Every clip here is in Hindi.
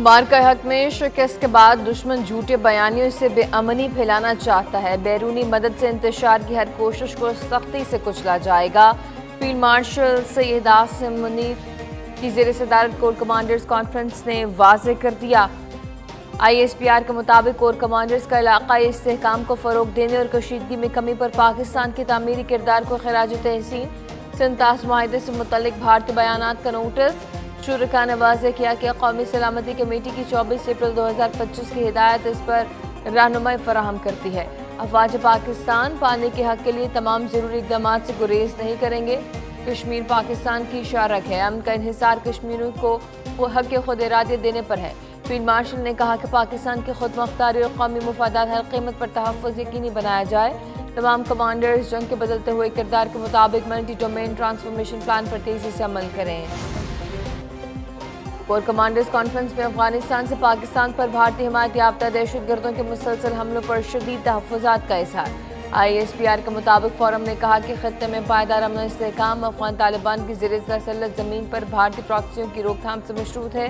बार का हक में शिकस्त के बाद दुश्मन झूठे बयानियों से बेअमनी फैलाना चाहता है। बैरूनी मदद से इंतशार की हर कोशिश को सख्ती से कुचला जाएगा। फील्ड मार्शल सैयद आसिम मुनीर की ज़ेर सदारत कोर कमांडर्स कॉन्फ्रेंस ने वाज़ेह कर दिया। ISPR के मुताबिक कोर कमांडर्स का इलाकाई इस्तेहकाम को फ़रोग देने और कशीदगी में कमी पर पाकिस्तान के तामीरी किरदार को खराज तहसीन। सिंतास माहिदे से मुतल्लिक भारतीय बयानात का नोटिस। शुरका ने वाज़ेह किया कि कौमी सलामती कमेटी की 24 अप्रैल 2025 की हिदायत इस पर रहनुमाई फराहम करती है। अफवाज पाकिस्तान पानी के हक के लिए तमाम ज़रूरी इक़दाम से गुरेज नहीं करेंगे। कश्मीर पाकिस्तान की शारक है। अमन का इन्हिसार कश्मीरियों को हक खुद इरादियत देने पर है। फील्ड मार्शल ने कहा कि पाकिस्तान की खुद मुख्तारी और कौमी मफादात हर कीमत पर तहफ़्फ़ुज़ यकीनी बनाया जाए। तमाम कमांडर्स जंग के बदलते हुए किरदार के मुताबिक मल्टी डोमेन ट्रांसफॉर्मेशन प्लान पर तेज़ी से अमल करें। कोर कमांडर्स कॉन्फ्रेंस में अफगानिस्तान से पाकिस्तान पर भारतीय हिमायत याफ्ता दहशतगर्दों के मुसलसल हमलों पर शदीद तहफ़्फ़ुज़ात का इज़हार। ISPR के मुताबिक फोरम ने कहा कि खत्ते में पायदार अमन इस्तेहकाम अफगान तालिबान की ज़ेर तसल्लुत ज़मीन पर भारतीय प्रॉक्सियों की रोकथाम से मशरूत है।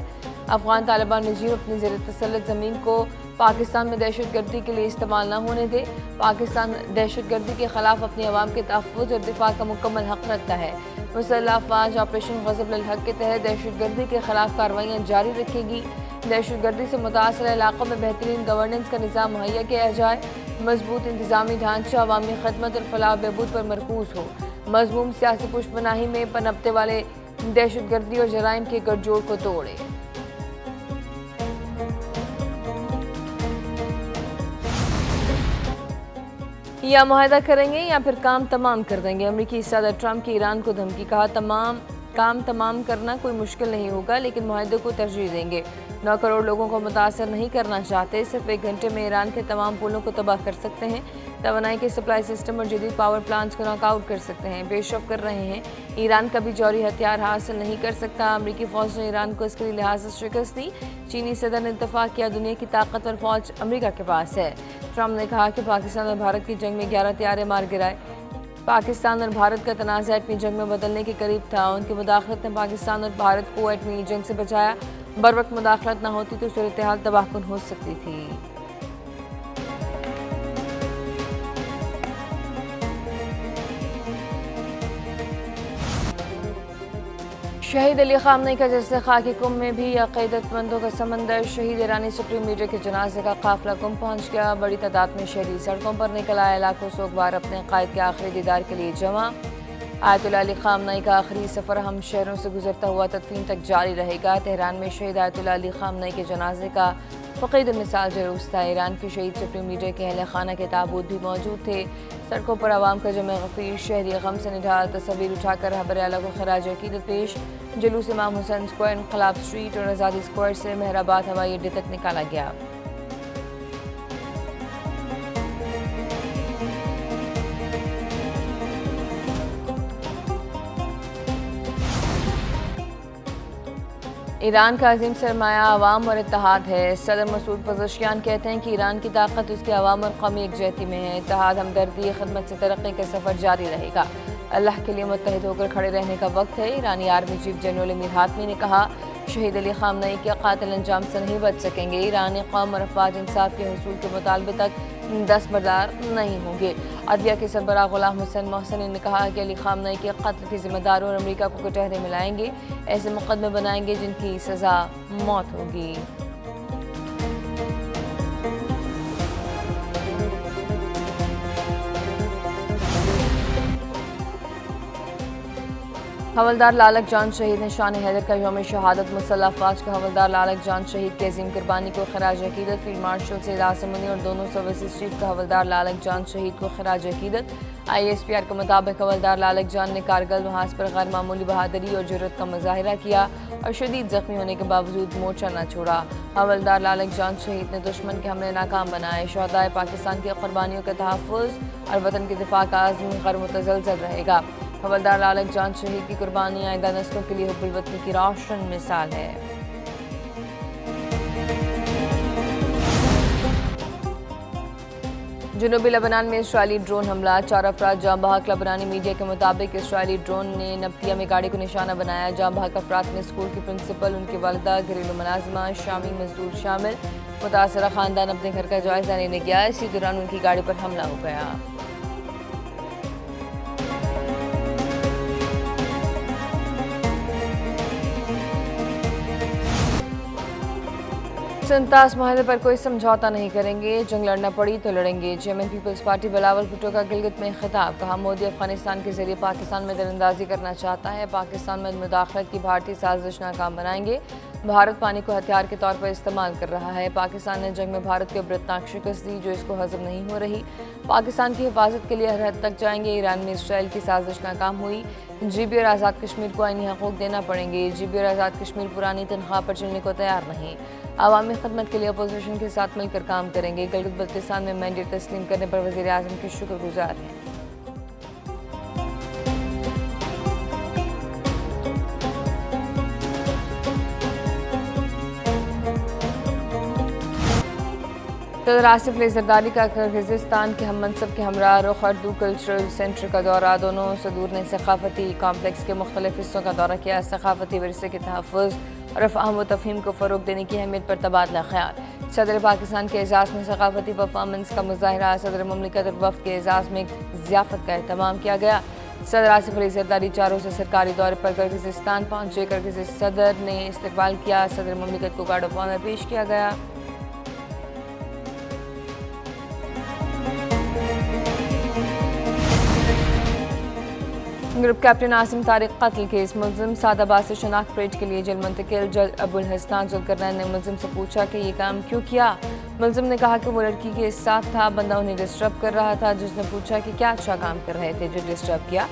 अफगान तालिबान रजीम अपनी ज़ेर तसल्लुत ज़मीन को पाकिस्तान में दहशतगर्दी के लिए इस्तेमाल न होने दे। पाकिस्तान दहशतगर्दी के खिलाफ अपनी अवाम के तहफ़्फ़ुज़ और दिफा का मुकम्मल हक़ रखता है। मुसल्लह अफ़वाज ऑपरेशन ग़ज़ब अल हक़ के तहत दहशतगर्दी के खिलाफ कार्रवाइयाँ जारी रखेगी। दहशतगर्दी से मुतासर इलाक़ों में बेहतरीन गवर्नेंस का निज़ाम मुहैया किया जाए। मजबूत इंतज़ामी ढांचा अवामी खदमत और फलाह बहबूद पर मरकूज़ हो। मज़मूम सियासी पुशपनाही में पनपते वाले दहशतगर्दी और जराइम के गठजोड़ को तोड़े। या मुआहदा करेंगे या फिर काम तमाम कर देंगे। अमरीकी सदर ट्रंप की ईरान को धमकी। कहा काम तमाम करना कोई मुश्किल नहीं होगा, लेकिन मुआहदे को तरजीह देंगे। 9 करोड़ लोगों को मुतासर नहीं करना चाहते। सिर्फ 1 घंटे में ईरान के तमाम पुलों को तबाह कर सकते हैं। तवानाई के सप्लाई सिस्टम और जदीद पावर प्लांट्स को नॉकआउट कर सकते हैं। पेशरफ कर रहे हैं। ईरान कभी जौहरी हथियार हासिल नहीं कर सकता। अमरीकी फ़ौज ने ईरान को इसके लिहाज से शिकस्त दी। चीनी सदर ने इत्तफाक किया दुनिया की ताकतवर फ़ौज अमरीका के पास है। ट्रंप ने कहा कि पाकिस्तान और भारत की जंग में 11 तैयारे मार गिराए। पाकिस्तान और भारत का तनाज़ा एटमी जंग में बदलने के करीब था। उनकी मुदाखलत ने पाकिस्तान और भारत को एटमी जंग से बचाया। बर वक्त मुदाखलत न होती तो सूरत हाल तबाहकुन हो सकती थी। शहीद अली ख़ामनेई का जलसे खाकी कुंभ में भी अक़ीदतमंदों का समंदर। शहीद ईरानी सुप्रीम लीडर के जनाजे का काफिला कुंभ पहुंच गया। बड़ी तादाद में शहरी सड़कों पर निकल आए। लाखों सोगवार अपने कायद के आखिरी दीदार के लिए जमा। आयतुल्लाह अली ख़ामनेई का आखिरी सफ़र हम शहरों से गुजरता हुआ तदफीन तक जारी रहेगा। तेहरान में शहीद आयतुल्लाह अली ख़ामनेई के जनाजे का फ़क़ीद मिसाल जुलूस था। ईरान के शहीद सुप्रीम लीडर के अहले खाना के ताबूत भी मौजूद थे। सड़कों पर आवाम का जमे गफ़ीर। शहरी गम से निढाल तस्वीर उठाकर रहबर आला को खराज अक़ीदत पेश। जुलूस इमाम हुसैन स्क्वायर, इनकलाब स्ट्रीट और आज़ादी स्क्वायर से मेहराबाद हवाई अड्डे तक निकाला गया। ईरान का अजीम सरमाया अवाम और इत्तेहाद है। सदर मसूद पज़ेशियान कहते हैं कि ईरान की ताकत उसके अवाम और कौमी एकजहती में है। इत्तेहाद, हमदर्दी, खिदमत से तरक्की का सफ़र जारी रहेगा। अल्लाह के लिए मुत्तहिद होकर खड़े रहने का वक्त है। ईरानी army chief general Amir Hatami ने कहा, शहीद अली ख़ामनेई के कातिल अंजाम से नहीं बच सकेंगे। ईरानी कौम और अफवाज इंसाफ के हसूल के मुतालबे तक दस्तबरदार नहीं होंगे। अदलिया के सरबराह ग़ुलाम हुसैन मोहसिनी ने कहा कि अली ख़ामनेई के कत्ल के ज़िम्मेदारों और अमरीका को कटहरे मिलाएंगे। ऐसे मुकदमे बनाएंगे जिनकी सज़ा मौत होगी। हवलदार लालक जान शहीद निशान हैदर का यौम शहादत। मुसल्लह अफवाज का हवलदार लालक जान शहीद की अजीम कुर्बानी को खराज अकीदत। फील्ड मार्शल सैयद आसिम मुनीर और दोनों सर्विसेज चीफ का हवलदार लालक जान शहीद को खराज अकीदत। ISPR के मुताबिक हवलदार लालक जान ने कारगिल महाज पर गैर मामूली बहादुरी और जुर्रत का मुजाहिरा किया और शदीद जख्मी होने के बावजूद मोर्चा न छोड़ा। हवलदार लालक जान शहीद ने दुश्मन के हमले नाकाम बनाए। शहदाए पाकिस्तान की कुर्बानियों के तहफ़्फ़ुज़ और वतन के दिफा का आज़म ग़ैर मुतज़लज़ल रहेगा। हवलदार लालक जान शहीद की कुर्बानी आइंदा नस्लों के लिए हुब्बुल वतनी की रोशन मिसाल है। जनूबी लेबनान में इसराइली ड्रोन हमला, 4 अफराद जाँ बहक। लेबनानी मीडिया के मुताबिक इसराइली ड्रोन ने नब्तिया में गाड़ी को निशाना बनाया। जाँ बहक अफराद में स्कूल की प्रिंसिपल, उनकी वालिदा, घरेलू मुलाजिमा, शामी मजदूर शामिल। मुतासरा खानदान अपने घर का जायजा लेने गया, इसी दौरान उनकी गाड़ी पर हमला हो गया। संतास माहले पर कोई समझौता नहीं करेंगे, जंग लड़ना पड़ी तो लड़ेंगे। Chairman Peoples Party Bilawal Bhutto का गिलगित में खिताब, कहा मोदी अफगानिस्तान के जरिए पाकिस्तान में दरअंदाजी करना चाहता है, पाकिस्तान में मुदाखलत की भारतीय साजिश नाकाम बनाएंगे। भारत पानी को हथियार के तौर पर इस्तेमाल कर रहा है। पाकिस्तान ने जंग में भारत को इबरतनाक शिकस्त दी जो इसको हजम नहीं हो रही। पाकिस्तान की हिफाजत के लिए हर हद तक जाएंगे। ईरान में इसराइल की साजिश नाकाम हुई। GB और आज़ाद कश्मीर को आईनी हकूक देना पड़ेंगे। GB और आज़ाद कश्मीर पुरानी तनख्वाह पर चलने को तैयार नहीं। अवामी खदमत के लिए अपोजिशन के साथ मिलकर काम करेंगे। गिलगित बल्तिस्तान में मैंडेट तस्लीम करने पर वज़ीर आज़म के शुक्रगुजार हैं। सदर आसिफ अली जरदारी का किर्गिज़स्तान के हम मनसब के हमरा रुख अर्दू कल्चरल सेंटर का दौरा। दोनों सदूर ने सकाफती कॉम्प्लेक्स के मुख्तलिफ हिस्सों का दौरा किया। सकाफती विरसे के तहफ़्फ़ुज़ और फ़हम व तफ़हीम को फ़रोग़ देने की अहमियत पर तबादला ख़याल। सदर पाकिस्तान के एजाज़ में सकाफती परफॉर्मेंस का मुज़ाहरा। सदर ममलिकत और वफ़द के एजाज़ में एक ज़ियाफ़त का एहतमाम किया गया। सदर आसिफ अली जरदारी 4 रोज़ा सरकारी दौरे पर किर्गिज़स्तान पहुँचे। किर्गिज़ सदर ने इस्तकबाल किया। सदर ममलिकत को गार्ड ऑफ ऑनर पेश किया गया। ग्रुप कैप्टन आसिम तारिक कत्ल केस, मुलजिम सादाबाद से शनाख्त परेड के लिए जेल मुंतकिल। जज अबुल हसनान जुल्करनैन ने मुलजिम से पूछा कि ये काम क्यों किया। मुलजिम ने कहा कि वो लड़की के साथ था, बंदा उन्हें डिस्टर्ब कर रहा था। जज ने पूछा कि क्या अच्छा काम कर रहे थे जो डिस्टर्ब किया।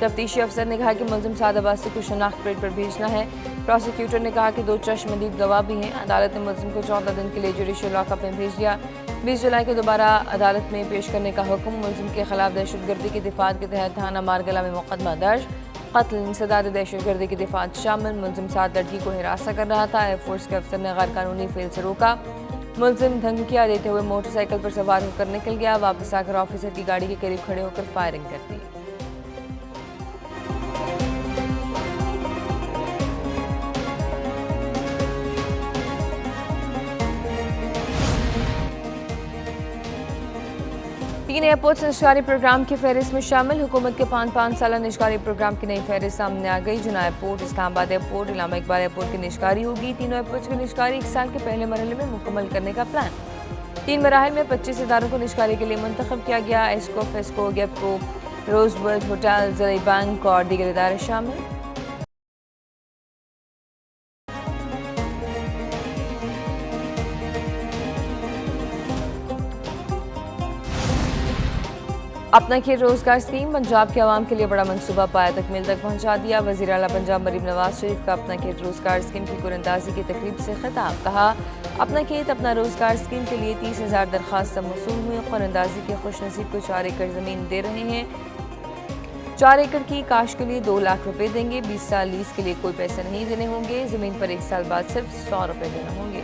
तफ्तीशी अफसर ने कहा कि मुलजिम सादाबाद से कुछ शनाख्त परेड पर भेजना है। प्रोसिक्यूटर ने कहा कि 2 चश्मदीद गवाह भी हैं। अदालत ने मुलजिम को 14 दिन के लिए जुडिशल लॉकअप में भेज दिया। 20 जुलाई को दोबारा अदालत में पेश करने का हुक्म। मुलजिम के खिलाफ दहशतगर्दी की दिफात के तहत थाना मारगला में मुकदमा दर्ज। कत्ल, इंसदाद दहशतगर्दी की दिफात शामिल। मुलजिम 7 लड़की को हिरासत कर रहा था। एयरफोर्स के अफसर ने गैर कानूनी फेल से रोका। मुलजिम धमकियां देते हुए मोटरसाइकिल पर सवार होकर निकल गया। वापस आकर ऑफिसर की गाड़ी के करीब खड़े होकर फायरिंग कर दी। तीन एयरपोर्ट्स निजकारी प्रोग्राम की फहरिस्त में शामिल। हुकूमत के 5 साल निजकारी प्रोग्राम की नई फहरिस्त सामने आ गई। Jinnah airport, Islamabad airport, Allama Iqbal airport की निजकारी होगी। तीनों एयरपोर्ट्स की निजकारी 1 साल के पहले मरहले में मुकम्मल करने का प्लान। 3 मराहल में 25 इदारों को निजकारी के लिए मुंतखब किया गया। एस्को, फेस्को, गेपको, रोजवर्ल्ड होटल, ज़राई बैंक और दीगर इदारे शामिल। अपना खेत रोजगार स्कीम पंजाब के अवाम के लिए बड़ा मनसूबा पाया तकमील तक पहुंचा दिया। वज़ीर आला पंजाब मरीम नवाज शरीफ का अपना खेत रोजगार स्कीम की कुरअंदाजी की तकरीब से खिताब, कहा अपना खेत अपना रोजगार स्कीम के लिए 30,000 दरख्वास्त मौसूल हुई। कुरअंदाजी के खुश नसीब को 4 एकड़ ज़मीन दे रहे हैं। 4 एकड़ की काश के लिए 2 लाख रुपए देंगे। 20 साल लीज के लिए कोई पैसे नहीं देने होंगे। ज़मीन पर 1 साल बाद सिर्फ 100 रुपए देने होंगे।